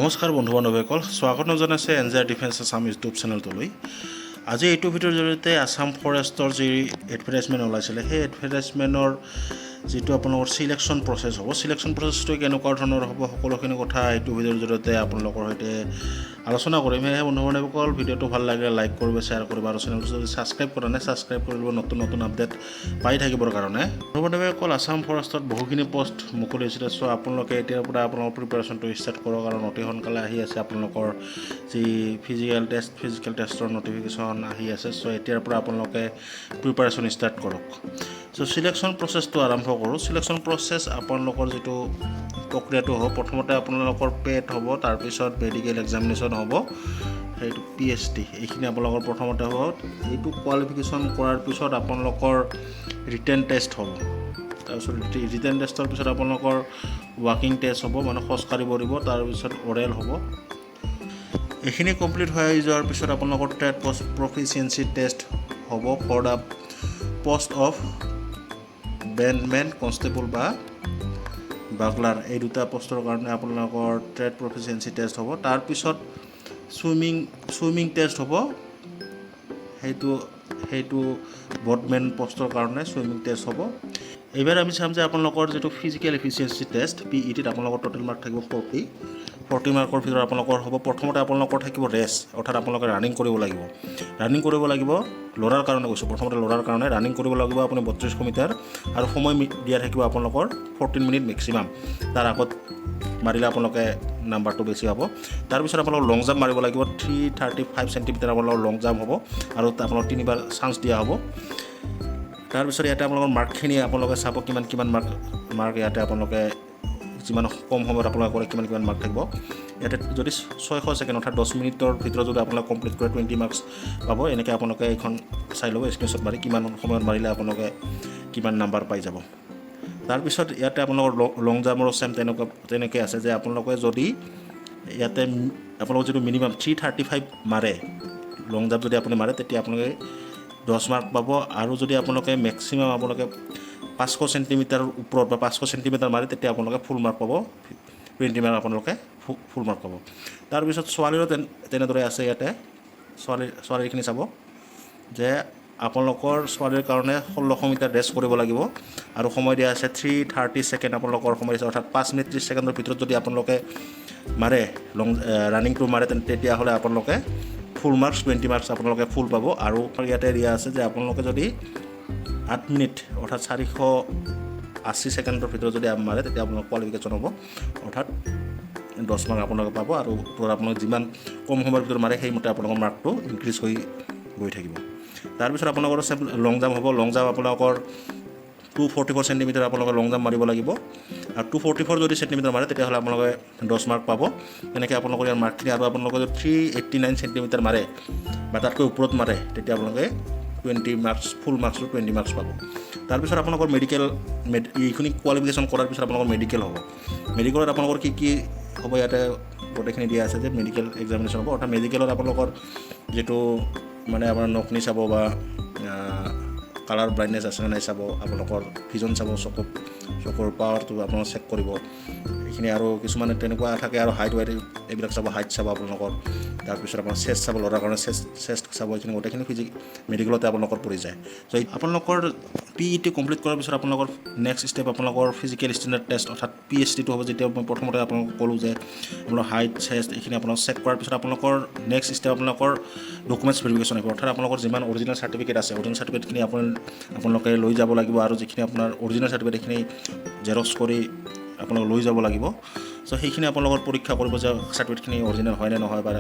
নমস্কাৰ বন্ধু বান্ধৱীসকল, স্বাগতম জনাইছে এনজেআৰ ডিফেন্স আছাম ইউটিউব চেনেলটোলৈ। আজি এইটো ভিডিঅ'ৰ জৰিয়তে আছাম ফৰেষ্টৰ যি এডভাৰটাইজমেণ্ট ওলাইছিলে সেই এডভাৰটাইজমেণ্টৰ যিটো আপোনালোকৰ চিলেকশ্যন প্ৰচেছ হ'ব, চিলেকশ্যন প্ৰচেছটো কেনেকুৱা ধৰণৰ হ'ব, সকলোখিনি কথা এইটো ভিডিঅ'ৰ জৰিয়তে আপোনালোকৰ সৈতে আলোচনা কৰিম। সেয়েহে বন্ধু বান্ধৱীসকল, ভিডিঅ'টো ভাল লাগিলে লাইক কৰিব, শ্বেয়াৰ কৰিব আৰু চেনেলটো যদি ছাবস্ক্ৰাইব কৰা নাই ছাবস্ক্ৰাইব কৰিব, নতুন নতুন আপডেট পাই থাকিবৰ কাৰণে। বন্ধু বান্ধৱীসকল, আছাম ফৰেষ্টত বহুখিনি পষ্ট মুকলি হৈছিলে। চ' আপোনালোকে এতিয়াৰ পৰা আপোনালোকৰ প্ৰিপেৰেশ্যনটো ষ্টাৰ্ট কৰক, কাৰণ অতি সোনকালে আহি আছে আপোনালোকৰ যি ফিজিকেল টেষ্টৰ নটিফিকেশ্যন আহি আছে। চ' এতিয়াৰ পৰা আপোনালোকে প্ৰিপেৰেশ্যন ষ্টাৰ্ট কৰক। চ' চিলেকশ্যন প্ৰচেছটো আৰম্ভ কৰোঁ। চিলেকশ্যন প্ৰচেছ আপোনালোকৰ যিটো প্ৰক্ৰিয়াটো হ'ব, প্ৰথমতে আপোনালোকৰ পেট হ'ব, তাৰপিছত মেডিকেল এক্সামিনেশ্যন হ'ব, সেইটো PST, এইখিনি আপোনালোকৰ প্ৰথমতে হ'ব। এইটো কোৱালিফিকেশ্যন কৰাৰ পিছত আপোনালোকৰ ৰিটেন টেষ্ট হ'ব। তাৰপিছত ৰিটেন টেষ্টৰ পিছত আপোনালোকৰ ৱাকিং টেষ্ট হ'ব, মানে খোজকাঢ়িব দিব, তাৰপিছত অৰেল হ'ব। এইখিনি কমপ্লিট হৈ যোৱাৰ পিছত আপোনালোকৰ ট্ৰেড প্ৰফিচিয়েঞ্চি টেষ্ট হ'ব for the post of bandsman, constable বা বাগলাৰ, এই দুটা পষ্টৰ কাৰণে আপোনালোকৰ ট্ৰেড প্ৰফিচিয়েঞ্চি টেষ্ট হ'ব। তাৰপিছত চুইমিং টেষ্ট হ'ব, সেইটো বটমেন পষ্টৰ কাৰণে চুইমিং টেষ্ট হ'ব। এইবাৰ আমি চাম যে আপোনালোকৰ যিটো ফিজিকেল এফিচিয়েঞ্চি টেষ্ট PETত আপোনালোকৰ টোটেল মাৰ্ক থাকিব 40 মাৰ্কৰ ভিতৰত আপোনালোকৰ হ'ব। প্ৰথমতে আপোনালোকৰ থাকিব ৰেচ, অৰ্থাৎ আপোনালোকে ৰানিং কৰিব লাগিব। ল'ৰাৰ কাৰণে কৈছোঁ, প্ৰথমতে ল'ৰাৰ কাৰণে ৰানিং কৰিব লাগিব আপুনি 3200 মিটাৰ, আৰু সময় দিয়া থাকিব আপোনালোকৰ 14 মিনিট মেক্সিমাম। তাৰ আগত মাৰিলে আপোনালোকে নাম্বাৰটো বেছি হ'ব। তাৰপিছত আপোনালোকৰ লং জাম্প মাৰিব লাগিব, 335 চেণ্টিমিটাৰ আপোনালোকৰ লং জাম্প হ'ব, আৰু আপোনালোকক 3বাৰ চান্স দিয়া হ'ব। তাৰপিছত ইয়াতে আপোনালোকৰ মাৰ্কখিনি আপোনালোকে চাব, কিমান মাৰ্ক ইয়াতে আপোনালোকে যিমান কম সময়ত আপোনালোকে কৰে কিমান মাৰ্ক থাকিব। ইয়াতে যদি 600 ছেকেণ্ড অৰ্থাৎ 10 মিনিটৰ ভিতৰত যদি আপোনালোকে কমপ্লিট কৰে 20 মাৰ্কছ পাব। এনেকৈ আপোনালোকে এইখন চাই ল'ব, স্ক্ৰীনশ্বট মাৰি কিমান সময়ত মাৰিলে আপোনালোকে কিমান নাম্বাৰ পাই যাব। তাৰপিছত ইয়াতে আপোনালোকৰ লং জাম্পৰো চেম তেনেকৈ আছে যে আপোনালোকে যদি ইয়াতে আপোনালোকৰ যিটো মিনিমাম 335 মাৰে, লং জাম্প যদি আপুনি মাৰে, তেতিয়া আপোনালোকে 10 মাৰ্ক পাব। আৰু যদি আপোনালোকে মেক্সিমাম আপোনালোকে 500 চেণ্টিমিটাৰৰ ওপৰত বা 500 চেণ্টিমিটাৰ মাৰে, তেতিয়া আপোনালোকে ফুল মাৰ্ক পাব, 20 মাৰ্ক আপোনালোকে ফুল মাৰ্ক পাব। তাৰপিছত ছোৱালীৰো তেনেদৰে আছে। ইয়াতে ছোৱালীখিনি চাব যে আপোনালোকৰ ছোৱালীৰ কাৰণে 1600 মিটাৰ ৰেচ কৰিব লাগিব, আৰু সময় দিয়া আছে 330 ছেকেণ্ড আপোনালোকৰ সময় দিছে, অৰ্থাৎ 5 মিনিট 30 ছেকেণ্ডৰ ভিতৰত যদি আপোনালোকে মাৰে ৰানিংটো মাৰে, তেতিয়াহ'লে আপোনালোকে ফুল মাৰ্কছ 20 মাৰ্কছ আপোনালোকে ফুল পাব। আৰু ইয়াতে দিয়া আছে যে আপোনালোকে যদি 8 মিনিট অৰ্থাৎ 480 ছেকেণ্ডৰ ভিতৰত যদি মাৰে, তেতিয়া আপোনালোকৰ কোৱালিফিকেশ্যন হ'ব, অৰ্থাৎ 10 মাৰ্ক আপোনালোকে পাব। আৰু আপোনালোকে যিমান কম সময়ৰ ভিতৰত মাৰে সেইমতে আপোনালোকৰ মাৰ্কটো ইনক্ৰিজ হৈ গৈ থাকিব। তাৰপিছত আপোনালোকৰ লং জাম্প হ'ব। লং জাম্প আপোনালোকৰ 244 চেণ্টিমিটাৰ আপোনালোকে লং জাম্প মাৰিব লাগিব, আৰু 244 যদি চেণ্টিমিটাৰ মাৰে তেতিয়াহ'লে আপোনালোকে 10 মাৰ্ক পাব। তেনেকৈ আপোনালোকৰ ইয়াৰ মাৰ্কখিনি, আৰু আপোনালোকে যদি 389 চেণ্টিমিটাৰ মাৰে বা তাতকৈ ওপৰত মাৰে, তেতিয়া আপোনালোকে 20 মাৰ্কছ ফুল মাৰ্কছটো 20 মাৰ্কছ পাব। তাৰপিছত আপোনালোকৰ এইখিনি কোৱালিফিকেশ্যন কৰাৰ পিছত আপোনালোকৰ মেডিকেল হ'ব। মেডিকেলত আপোনালোকৰ কি হ'ব ইয়াতে গোটেইখিনি দিয়া আছে যে মেডিকেল এক্সামিনেশ্যন হ'ব, অৰ্থাৎ মেডিকেলত আপোনালোকৰ যিটো মানে আপোনাৰ নকনি চাব বা কালাৰ ব্লাইণ্ডনেছ আছে নে নাই চাব, আপোনালোকৰ ভিজন চাব, চকুৰ পাৱাৰটো আপোনালোকে চেক কৰিব এইখিনি। আৰু কিছুমানে তেনেকুৱা থাকে, আৰু হাইট ৱাইট এইবিলাক চাব, হাইট চাব আপোনালোকৰ। তাৰপিছত আপোনাৰ চেষ্ট চাব, ল'ৰাৰ কাৰণে চেষ্ট চাব, এইখিনি গোটেইখিনি মেডিকেলতে আপোনালোকৰ পৰি যায়। চ' আপোনালোকৰ PET কমপ্লিট কৰাৰ পিছত আপোনালোকৰ নেক্সট ষ্টেপ আপোনালোকৰ ফিজিকেল ষ্টেণ্ডাৰ্ড টেষ্ট, অৰ্থাৎ PSTটো হ'ব। যেতিয়া মই প্ৰথমতে আপোনালোকক ক'লোঁ যে আপোনাৰ হাইট চেষ্ট এইখিনি আপোনালোক চেক কৰাৰ পিছত আপোনালোকৰ নেক্সট ষ্টেপ আপোনালোকৰ ডকুমেণ্টছ ভেৰিফিকেশ্যন আহিব, অৰ্থাৎ আপোনালোকৰ যিমান অৰিজিনেল চাৰ্টিফিকেট আছে, অৰিজিনেল চাৰ্টিফিকেটখিনি আপোনালোকে লৈ যাব লাগিব, আৰু যিখিনি আপোনাৰ অৰিজিনেল চাৰ্টিফিকেট এইখিনি জেৰক্স কৰি আপোনালোকে লৈ যাব লাগিব। চ' সেইখিনি আপোনালোকৰ পৰীক্ষা কৰিব যে চাৰ্টিফিকেটখিনি অৰিজিনেল হয় নে নহয়, বা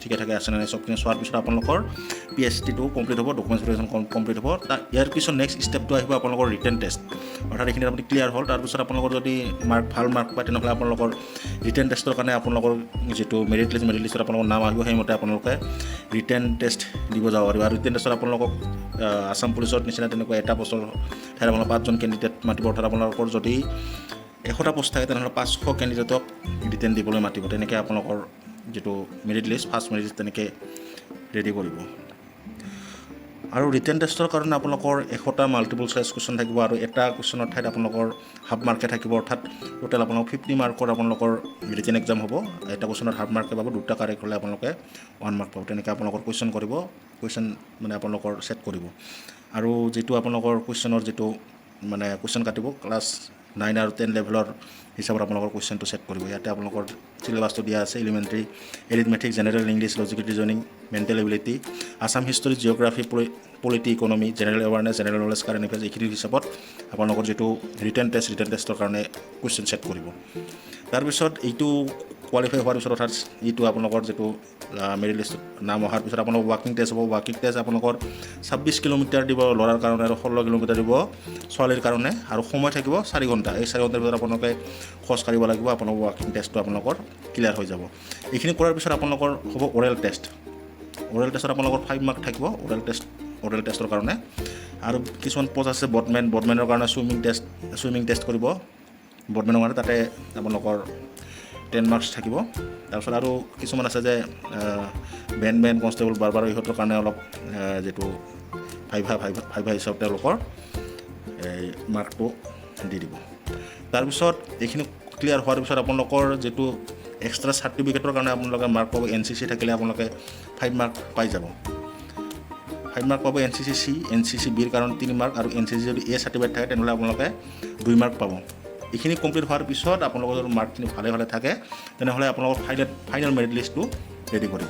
ঠিকে থাকে আছে নে নাই, চবখিনি চোৱাৰ পিছত আপোনালোকৰ PSTটো কমপ্লিট হ'ব, ডকুমেণ্টছ ভেৰিফিকেশ্যন কমপ্লিট হ'ব। ইয়াৰ পিছত নেক্সট ষ্টেপটো আহিব আপোনালোকৰ ৰিটেন টেষ্ট, অৰ্থাৎ এইখিনি আপুনি ক্লিয়াৰ হ'ল। তাৰপিছত আপোনালোকৰ যদি ভাল মাৰ্ক পায়, তেনেহ'লে আপোনালোকৰ ৰিটেন টেষ্টৰ কাৰণে আপোনালোকৰ যিটো মেৰিট লিষ্টত আপোনালোকৰ নাম আহিব, সেইমতে আপোনালোকে ৰিটেন টেষ্ট দিব যাব পাৰিব। আৰু ৰিটেন টেষ্টত আপোনালোকক আছাম পুলিচৰ নিচিনা তেনেকুৱা এটা পষ্টৰ ঠাইত আপোনালোকৰ 5জন কেণ্ডিডেট মাতিব, অৰ্থাৎ আপোনালোকৰ যদি 100টা পোষ্ট থাকে তেনেহ'লে 500 কেণ্ডিডেটক ৰিটেন দিবলৈ মাতিব। তেনেকৈ আপোনালোকৰ যিটো merit list, first merit list তেনেকৈ ৰেডি কৰিব। আৰু ৰিটেন টেষ্টৰ কাৰণে আপোনালোকৰ 100টা মাল্টিপল চইচ কুৱেশ্যন থাকিব আৰু এটা কুৱেশ্যনৰ ঠাইত আপোনালোকৰ হাফ মাৰ্কে থাকিব, অৰ্থাৎ টোটেল আপোনালোকৰ 50 মাৰ্কৰ আপোনালোকৰ ৰিটেন এক্সাম হ'ব। এটা কুৱেশ্যনত হাফ মাৰ্কে পাব, দুটা কাৰেক্ট হ'লে আপোনালোকে 1 মাৰ্ক পাব। তেনেকৈ আপোনালোকৰ কুৱেশ্যন কৰিব, কুৱেশ্যন মানে আপোনালোকৰ ছেট কৰিব। আৰু যিটো আপোনালোকৰ কুৱেশ্যনৰ যিটো মানে কুৱেশ্যন কাটিব ক্লাছ 9 আৰু 10 লেভেলৰ হিচাপত আপোনালোকৰ কুৱেশ্যনটো ছেট কৰিব। ইয়াতে আপোনালোকৰ চিলেবাছটো দিয়া আছে, elementary, arithmetic, general English, logical reasoning, mental ability, Assam history, geography, polity, economy, general awareness, general knowledge, current affairs, এইখিনিৰ হিচাপত আপোনালোকৰ যিটো ৰিটেন টেষ্টৰ কাৰণে কুৱেশ্যন ছেট কৰিব। তাৰপিছত এইটো কোৱালিফাই হোৱাৰ পিছত, অৰ্থাৎ এইটো আপোনালোকৰ যিটো মেৰিট লিষ্টত নাম অহাৰ পিছত আপোনালোকৰ ৱাকিং টেষ্ট হ'ব। ৱাকিং টেষ্ট আপোনালোকৰ 26 কিলোমিটাৰ দিব ল'ৰাৰ কাৰণে আৰু 16 কিলোমিটাৰ দিব ছোৱালীৰ কাৰণে, আৰু সময় থাকিব 4 ঘণ্টা। এই 4 ঘণ্টাৰ ভিতৰত আপোনালোকে খোজ কাঢ়িব লাগিব, আপোনালোকৰ ৱাকিং টেষ্টটো আপোনালোকৰ ক্লিয়াৰ হৈ যাব। এইখিনি কৰাৰ পিছত আপোনালোকৰ হ'ব অৰেল টেষ্ট। অৰেল টেষ্টত আপোনালোকৰ 5 মাৰ্ক থাকিব অৰেল টেষ্টৰ কাৰণে। আৰু কিছুমান পষ্ট আছে বটমেনৰ কাৰণে চুইমিং টেষ্ট কৰিব। বটমেনৰ কাৰণে তাতে আপোনালোকৰ 10 মাৰ্কছ থাকিব। তাৰপিছত আৰু কিছুমান আছে যে বেণ্ডমেন, কনষ্টেবল, বাৰ্বাৰ, ইহঁতৰ কাৰণে অলপ যিটো ভাইভা হিচাপত তেওঁলোকৰ এই মাৰ্কটো দি দিব। তাৰপিছত এইখিনি ক্লিয়াৰ হোৱাৰ পিছত আপোনালোকৰ যিটো এক্সট্ৰা চাৰ্টিফিকেটৰ কাৰণে আপোনালোকে মাৰ্ক পাব। NCC থাকিলে আপোনালোকে 5 মাৰ্ক পাই যাব। 5 মাৰ্ক পাব NCC Bৰ কাৰণে 3 মাৰ্ক, আৰু NCC যদি A চাৰ্টিফিকেট থাকে তেনেহ'লে আপোনালোকে 2 মাৰ্ক পাব। এইখিনি কমপ্লিট হোৱাৰ পিছত আপোনালোকৰ যদি মাৰ্কখিনি ভালে থাকে তেনেহ'লে আপোনালোকৰ ফাইনেল মেৰিট লিষ্টটো ৰেডি কৰিব।